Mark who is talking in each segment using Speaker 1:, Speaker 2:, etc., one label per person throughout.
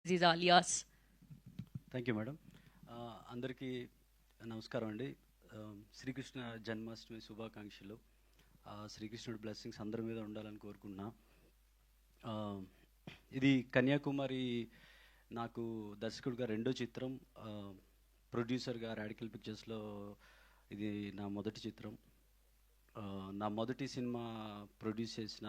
Speaker 1: These are all yours.
Speaker 2: Thank you madam. అందరికీ నమస్కారం అండి. శ్రీకృష్ణ జన్మాష్టమి శుభాకాంక్షలు. శ్రీకృష్ణుడి బ్లెస్సింగ్స్ అందరి మీద ఉండాలని కోరుకున్నా. ఇది కన్యాకుమారి నాకు దర్శకుడిగా రెండో చిత్రం, ప్రొడ్యూసర్గా రాడికల్ పిక్చర్స్లో ఇది నా మొదటి చిత్రం. నా మొదటి సినిమా ప్రొడ్యూస్ చేసిన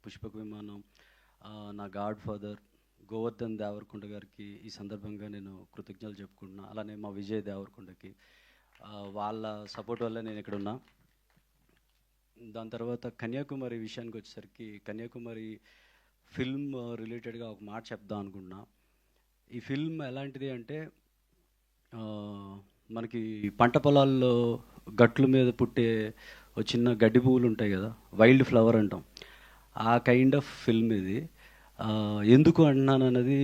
Speaker 2: పుష్పక విమానం, నా గాడ్ ఫాదర్ గోవర్ధన్ దేవరకొండ గారికి ఈ సందర్భంగా నేను కృతజ్ఞతలు చెప్పుకుంటున్నా. అలానే మా విజయ్ దేవరకొండకి వాళ్ళ సపోర్ట్ వల్ల నేను ఇక్కడ ఉన్నా. దాని తర్వాత కన్యాకుమారి విషయానికి వచ్చేసరికి కన్యాకుమారి ఫిల్మ్ రిలేటెడ్గా ఒక మాట చెప్దాం అనుకుంటున్నా. ఈ ఫిల్మ్ ఎలాంటిది అంటే, మనకి పంట పొలాల్లో గట్ల మీద పుట్టే ఒక చిన్న గడ్డి పువ్వులు ఉంటాయి కదా, వైల్డ్ ఫ్లవర్ అంటాం, ఆ కైండ్ ఆఫ్ ఫిల్మ్ ఇది. ఎందుకు అంటున్నాను అన్నది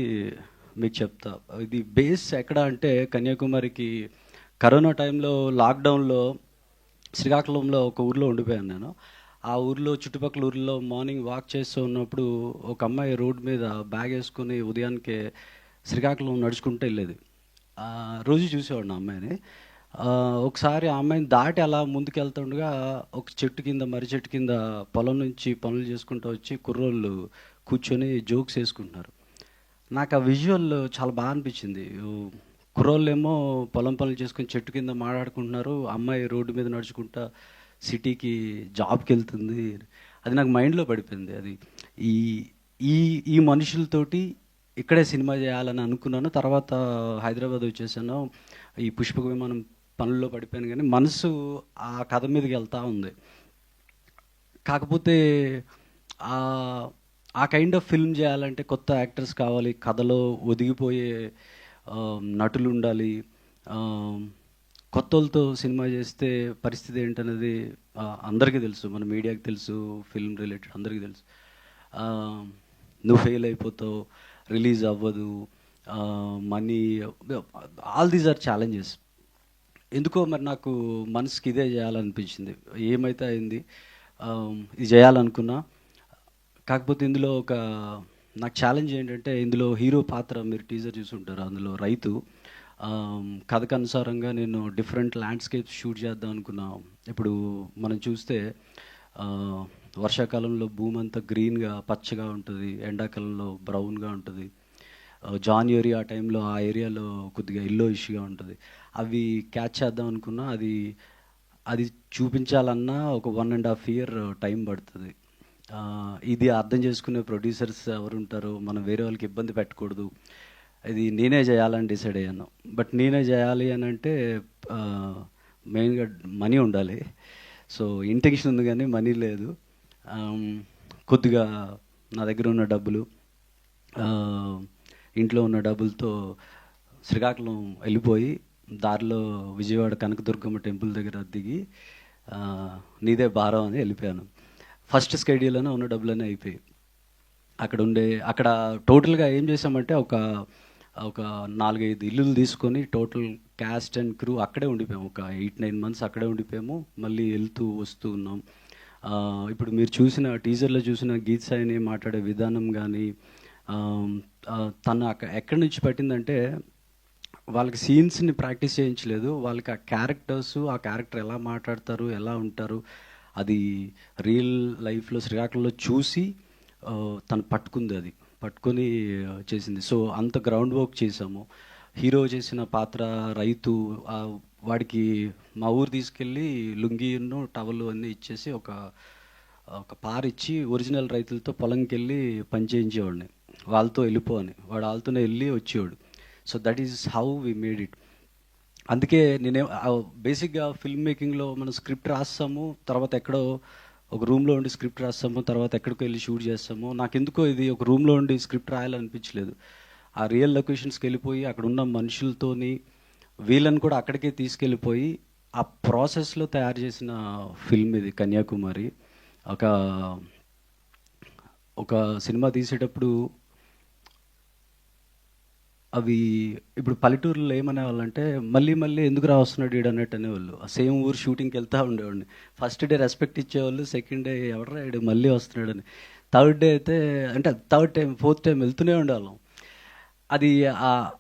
Speaker 2: మీకు చెప్తా. ఇది బేస్ ఎక్కడ అంటే, కన్యాకుమారికి కరోనా టైంలో లాక్డౌన్లో శ్రీకాకుళంలో ఒక ఊర్లో ఉండిపోయాను నేను. ఆ ఊర్లో చుట్టుపక్కల ఊర్లో మార్నింగ్ వాక్ చేస్తూ ఉన్నప్పుడు ఒక అమ్మాయి రోడ్ మీద బ్యాగ్ వేసుకొని ఉదయానికే శ్రీకాకుళం నడుచుకుంటూ వెళ్ళేది. రోజు చూసేవాడిని ఆ అమ్మాయిని. ఒకసారి ఆ అమ్మాయిని దాటి అలా ముందుకు వెళ్తుండగా ఒక చెట్టు కింద, మర్రి చెట్టు కింద పొలం నుంచి పనులు చేసుకుంటూ వచ్చి కుర్రోళ్ళు కూర్చొని జోక్స్ వేసుకుంటున్నారు. నాకు ఆ విజువల్ చాలా బాగా అనిపించింది. కుర్రోళ్ళు ఏమో పొలం పనులు చేసుకుని చెట్టు కింద మాట్లాడుకుంటున్నారు, అమ్మాయి రోడ్డు మీద నడుచుకుంటా సిటీకి జాబ్కి వెళ్తుంది. అది నాకు మైండ్లో పడిపోయింది. అది ఈ ఈ ఈ మనుషులతోటి ఇక్కడే సినిమా చేయాలని అనుకున్నాను. తర్వాత హైదరాబాద్ వచ్చేసాను. ఈ పుష్పక విమానం పనుల్లో పడిపోయాను, కానీ మనసు ఆ కథ మీదకి వెళ్తూ ఉంది. కాకపోతే ఆ కైండ్ ఆఫ్ ఫిల్మ్ చేయాలంటే కొత్త యాక్టర్స్ కావాలి, కథలో ఒదిగిపోయే నటులు ఉండాలి. కొత్తలతో సినిమా చేస్తే పరిస్థితి ఏంటనేది అందరికీ తెలుసు, మన మీడియాకి తెలుసు, ఫిల్మ్ రిలేటెడ్ అందరికీ తెలుసు. నువ్వు ఫెయిల్ అయిపోతావు, రిలీజ్ అవ్వదు, money, all these are challenges. ఎందుకో మరి నాకు మనసుకి ఇదే చేయాలనిపించింది. ఏమైతే అయింది, ఇది చేయాలనుకున్నా. కాకపోతే ఇందులో నాకు ఛాలెంజ్ ఏంటంటే, ఇందులో హీరో పాత్ర మీరు టీజర్ చూసుంటారు, అందులో రైతు. కథకు అనుసారంగా నేను డిఫరెంట్ ల్యాండ్స్కేప్స్ షూట్ చేద్దాం అనుకున్నా. ఇప్పుడు మనం చూస్తే వర్షాకాలంలో భూమి అంతా గ్రీన్గా పచ్చగా ఉంటుంది, ఎండాకాలంలో బ్రౌన్గా ఉంటుంది, జాన్వరి ఆ టైంలో ఆ ఏరియాలో కొద్దిగా ఇష్యూగా ఉంటుంది. అవి క్యాచ్ చేద్దాం అనుకున్నా. అది చూపించాలన్నా ఒక 1.5 year టైం పడుతుంది. ఇది అర్థం చేసుకునే ప్రొడ్యూసర్స్ ఎవరు ఉంటారో, మనం వేరే వాళ్ళకి ఇబ్బంది పెట్టకూడదు, ఇది నేనే చేయాలని డిసైడ్ అయ్యాను. బట్ నేనే చేయాలి అని అంటే మెయిన్గా మనీ ఉండాలి. సో ఇంటెన్షన్ ఉంది కానీ మనీ లేదు. కొద్దిగా నా దగ్గర ఉన్న డబ్బులు, ఇంట్లో ఉన్న డబ్బులతో శ్రీకాకుళం వెళ్ళిపోయి దారిలో విజయవాడ కనకదుర్గమ్మ టెంపుల్ దగ్గర దిగి నీదే భారం అని వెళ్ళిపోయాను. ఫస్ట్ స్కెడ్యూల్లోనే ఉన్న డబ్బులన్నీ అయిపోయి అక్కడ టోటల్గా ఏం చేసామంటే ఒక 4-5 ఇల్లులు తీసుకొని టోటల్ క్యాస్ట్ అండ్ క్రూ అక్కడే ఉండిపోయాము. ఒక 8-9 months అక్కడే ఉండిపోయాము. మళ్ళీ వెళ్తూ వస్తూ ఉన్నాం. ఇప్పుడు మీరు చూసిన టీజర్లో చూసిన గీత్ సాయిని మాట్లాడే విధానం కానీ, తను ఎక్కడి నుంచి పట్టిందంటే, వాళ్ళకి సీన్స్ని ప్రాక్టీస్ చేయించలేదు, వాళ్ళకి ఆ క్యారెక్టర్ ఎలా మాట్లాడతారు, ఎలా ఉంటారు, అది రియల్ లైఫ్లో శ్రీకాకుళంలో చూసి తను పట్టుకొని చేసింది. సో అంత గ్రౌండ్ వర్క్ చేసాము. హీరో చేసిన పాత్ర రైతు, వాడికి మా ఊరు తీసుకెళ్ళి లుంగీను టవల్ అన్నీ ఇచ్చేసి ఒక పారిచ్చి ఒరిజినల్ రైతులతో పొలంకి వెళ్ళి పని చేయించేవాడిని. వాళ్ళతో వెళ్ళిపోని, వాడు వాళ్ళతోనే వెళ్ళి వచ్చేవాడు. So that is how we made it. అందుకే బేసిక్గా ఫిల్మ్ మేకింగ్లో మనం స్క్రిప్ట్ రాస్తాము, తర్వాత ఎక్కడో ఒక రూమ్లో ఉండి స్క్రిప్ట్ రాస్తాము, తర్వాత ఎక్కడికో వెళ్ళి షూట్ చేస్తాము. నాకెందుకో ఇది ఒక రూమ్లో ఉండి స్క్రిప్ట్ రాయాలనిపించలేదు. ఆ రియల్ లొకేషన్స్కి వెళ్ళిపోయి అక్కడ ఉన్న మనుషులతోని వీళ్ళని కూడా అక్కడికే తీసుకెళ్ళిపోయి ఆ ప్రాసెస్లో తయారు చేసిన ఫిల్మ్ ఇది కన్యాకుమారి. ఒక సినిమా తీసేటప్పుడు అవి ఇప్పుడు పల్లెటూరులో ఏమనేవాళ్ళంటే, మళ్ళీ ఎందుకు రాస్తున్నాడు వీడు అన్నట్టు అనేవాళ్ళు. ఆ సేమ్ ఊరు షూటింగ్కి వెళ్తూ ఉండేవాడిని. ఫస్ట్ డే రెస్పెక్ట్ ఇచ్చేవాళ్ళు, సెకండ్ డే ఎవడరా వీడు మళ్ళీ వస్తున్నాడని, థర్డ్ డే అయితే అంటే థర్డ్ టైం ఫోర్త్ టైం వెళ్తూనే ఉండేవాళ్ళం. అది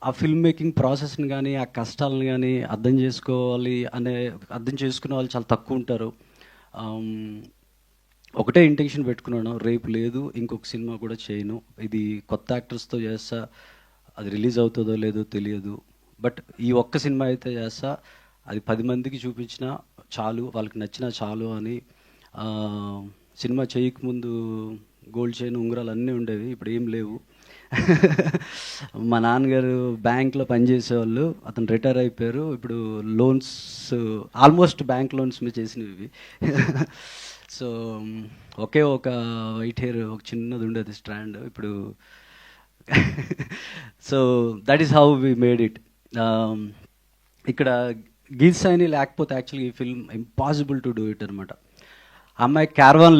Speaker 2: ఆ ఫిల్మ్ మేకింగ్ ప్రాసెస్ని కానీ ఆ కష్టాలను కానీ అర్థం చేసుకునే వాళ్ళు చాలా తక్కువ ఉంటారు. ఒకటే ఇంటెన్షన్ పెట్టుకున్నాను, రేపు లేదు ఇంకొక సినిమా కూడా చేయను, ఇది కొత్త యాక్టర్స్తో చేస్తా, అది రిలీజ్ అవుతుందో లేదో తెలియదు, బట్ ఈ ఒక్క సినిమా అయితే చేస్తా, అది 10 మందికి చూపించినా చాలు, వాళ్ళకి నచ్చినా చాలు అని. సినిమా చేయకముందు గోల్డ్ చైన్ ఉంగరాలు అన్నీ ఉండేవి, ఇప్పుడు ఏం లేవు. మా నాన్నగారు బ్యాంక్లో పనిచేసేవాళ్ళు, అతను రిటైర్ అయిపోయారు. ఇప్పుడు లోన్స్ ఆల్మోస్ట్ బ్యాంక్ లోన్స్ మీద చేసినవి ఇవి. సో ఒకే ఒక వైట్ హెయిర్ ఒక చిన్నది ఉండేది స్ట్రాండ్ ఇప్పుడు. So that is how we made it. ఇక్కడ గీత్ సైని లేకపోతే యాక్చువల్లీ ఈ film impossible to do it అనమాట. అమ్మాయికి క్యారవాన్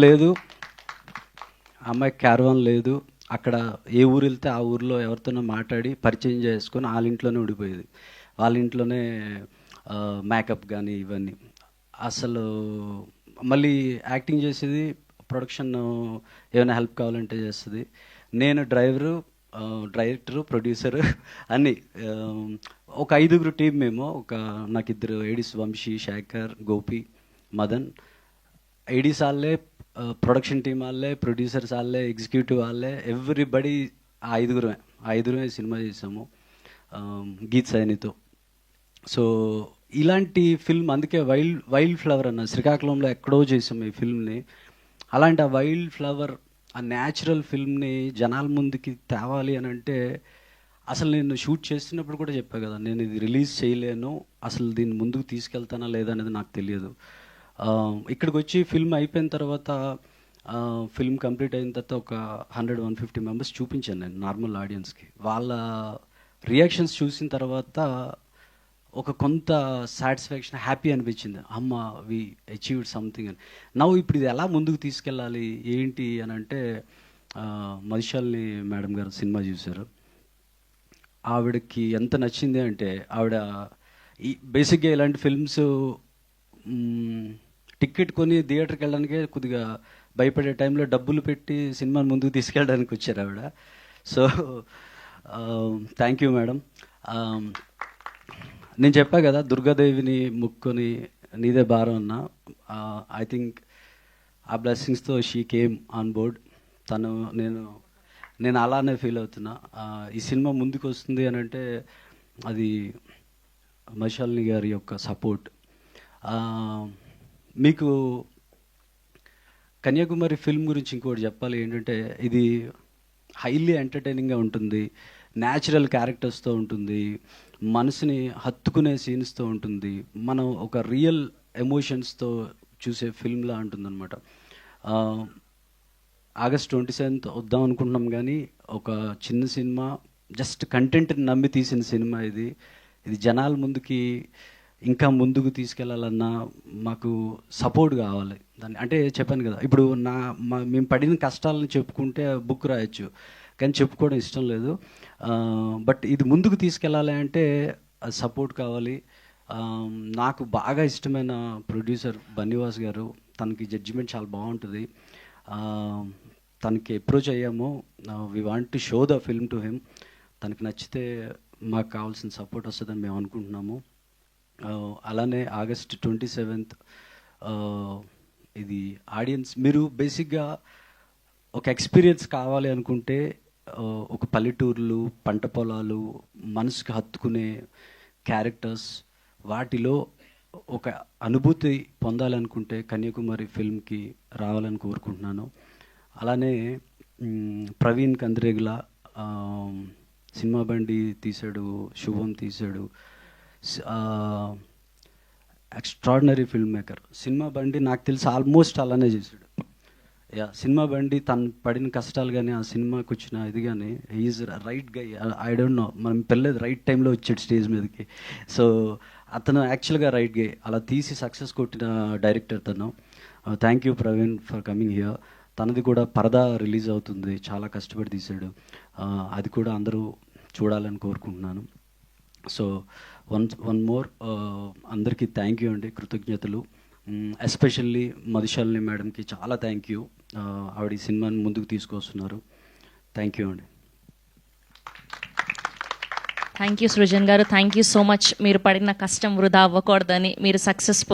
Speaker 2: లేదు, అక్కడ ఏ ఊరు వెళ్తే ఆ ఊరిలో ఎవరితోనో మాట్లాడి పరిచయం చేసుకొని వాళ్ళ ఇంట్లోనే ఉండిపోయేది, వాళ్ళ ఇంట్లోనే మేకప్ కానీ ఇవన్నీ. అసలు మళ్ళీ యాక్టింగ్ చేసేది, ప్రొడక్షన్ ఏమైనా హెల్ప్ కావాలంటే చేస్తుంది, నేను డైరెక్టరు ప్రొడ్యూసరు అన్నీ. ఒక 5గురు టీం మేము. నాకు 2 ఏడీస్, వంశీ, శేఖర్, గోపి, మదన్. ఏడీస్ వాళ్ళే, ప్రొడక్షన్ టీం వాళ్ళే, ప్రొడ్యూసర్స్ వాళ్ళే, ఎగ్జిక్యూటివ్ వాళ్ళే, ఎవ్రీబడి. ఆ 5గురమే సినిమా చేసాము గీత్ సైనితో. సో ఇలాంటి ఫిల్మ్, అందుకే వైల్డ్ ఫ్లవర్ అన్న శ్రీకాకుళంలో ఎక్కడో చేసాము ఈ ఫిల్మ్ని. అలాంటి ఆ వైల్డ్ ఫ్లవర్, ఆ న్యాచురల్ ఫిల్మ్ని జనాల ముందుకి తేవాలి అని అంటే, అసలు నేను షూట్ చేస్తున్నప్పుడు కూడా చెప్పా కదా, నేను ఇది రిలీజ్ చేయలేను, అసలు దీన్ని ముందుకు తీసుకెళ్తానా లేదా అనేది నాకు తెలియదు. ఇక్కడికి వచ్చి ఫిల్మ్ అయిపోయిన తర్వాత, ఫిల్మ్ కంప్లీట్ అయిన తర్వాత ఒక 100-150 మెంబర్స్ చూపించాను నేను నార్మల్ ఆడియన్స్కి. వాళ్ళ రియాక్షన్స్ చూసిన తర్వాత ఒక కొంత సాటిస్ఫాక్షన్, హ్యాపీ అనిపించింది, అమ్మ వి అచీవ్డ్ సంథింగ్ అని. నవ్వు ఇప్పుడు ఇది ఎలా ముందుకు తీసుకెళ్ళాలి ఏంటి అని అంటే, మధుశాలిని మేడం గారు సినిమా చూశారు. ఆవిడకి ఎంత నచ్చింది అంటే, ఆవిడ బేసిక్గా ఇలాంటి ఫిల్మ్స్ టికెట్ కొని థియేటర్కి వెళ్ళడానికే కొద్దిగా భయపడే టైంలో డబ్బులు పెట్టి సినిమాని ముందుకు తీసుకెళ్ళడానికి వచ్చారు ఆవిడ. So thank you madam. నేను చెప్పా కదా, దుర్గాదేవిని ముక్కొని నీదే భారం అన్న. ఐ థింక్ ఆ బ్లెస్సింగ్స్తో షీ కేమ్ ఆన్ బోర్డ్. నేను అలానే ఫీల్ అవుతున్నా. ఈ సినిమా ముందుకు వస్తుంది అని అంటే అది మధుశాలిని గారి యొక్క సపోర్ట్. మీకు కన్యాకుమారి ఫిల్మ్ గురించి ఇంకోటి చెప్పాలి ఏంటంటే, ఇది హైలీ ఎంటర్టైనింగ్గా ఉంటుంది, న్యాచురల్ క్యారెక్టర్స్తో ఉంటుంది, మనసుని హత్తుకునే సీన్స్తో ఉంటుంది, మనం ఒక రియల్ ఎమోషన్స్తో చూసే ఫిల్మ్లా ఉంటుందన్నమాట. August 27th వద్దాం అనుకుంటున్నాం, కానీ ఒక చిన్న సినిమా, జస్ట్ కంటెంట్ని నమ్మి తీసిన సినిమా ఇది జనాల ముందుకి ఇంకా ముందుకు తీసుకెళ్లాలన్నా మాకు సపోర్ట్ కావాలి. దాన్ని అంటే చెప్పాను కదా, ఇప్పుడు మేము పడిన కష్టాలను చెప్పుకుంటే బుక్ రాయొచ్చు, కానీ చెప్పుకోవడం ఇష్టం లేదు. బట్ ఇది ముందుకు తీసుకెళ్ళాలి అంటే సపోర్ట్ కావాలి. నాకు బాగా ఇష్టమైన ప్రొడ్యూసర్ బన్నివాస్ గారు, తనకి జడ్జిమెంట్ చాలా బాగుంటుంది. తనకి అప్రోచ్ అయ్యాము, we want to show the film to him. తనకి నచ్చితే మాకు కావాల్సిన సపోర్ట్ వస్తుందని మేము అనుకుంటున్నాము. అలానే August 27th ఇది ఆడియన్స్, మీరు బేసిక్గా ఒక ఎక్స్పీరియన్స్ కావాలి అనుకుంటే, ఒక పల్లెటూర్లు, పంట పొలాలు, మనసుకి హత్తుకునే క్యారెక్టర్స్, వాటిలో ఒక అనుభూతి పొందాలనుకుంటే కన్యాకుమారి ఫిల్మ్కి రావాలని కోరుకుంటున్నాను. అలానే ప్రవీణ్ కంద్రేగుల సినిమా బండి తీశాడు, శుభం తీశాడు, ఎక్స్ట్రాడినరీ ఫిల్మ్ మేకర్. సినిమా బండి నాకు తెలిసి ఆల్మోస్ట్ అలానే చేశాడు. సినిమా బండి తను పడిన కష్టాలు కానీ, ఆ సినిమాకి వచ్చిన ఇది కానీ, he is right guy. I don't know, మనం పెళ్ళేది రైట్ టైంలో వచ్చాడు స్టేజ్ మీదకి. సో అతను యాక్చువల్గా రైట్ గై, అలా తీసి సక్సెస్ కొట్టిన డైరెక్టర్ తను. Thank you Praveen for coming here. తనది కూడా పరదా రిలీజ్ అవుతుంది, చాలా కష్టపడి తీశాడు, అది కూడా అందరూ చూడాలని కోరుకుంటున్నాను. సో వన్ మోర్, అందరికీ థ్యాంక్ యూ అండి, కృతజ్ఞతలు. ఎస్పెషల్లీ మధుశాలిని మేడంకి చాలా థ్యాంక్ యూ, ఆవిడ ఈ సినిమాని ముందుకు తీసుకొస్తున్నారు. థ్యాంక్ యూ అండి.
Speaker 1: థ్యాంక్ యూ సృజన్ గారు, థ్యాంక్ యూ సో మచ్. మీరు పడిన కష్టం వృధా అవ్వకూడదని, మీరు సక్సెస్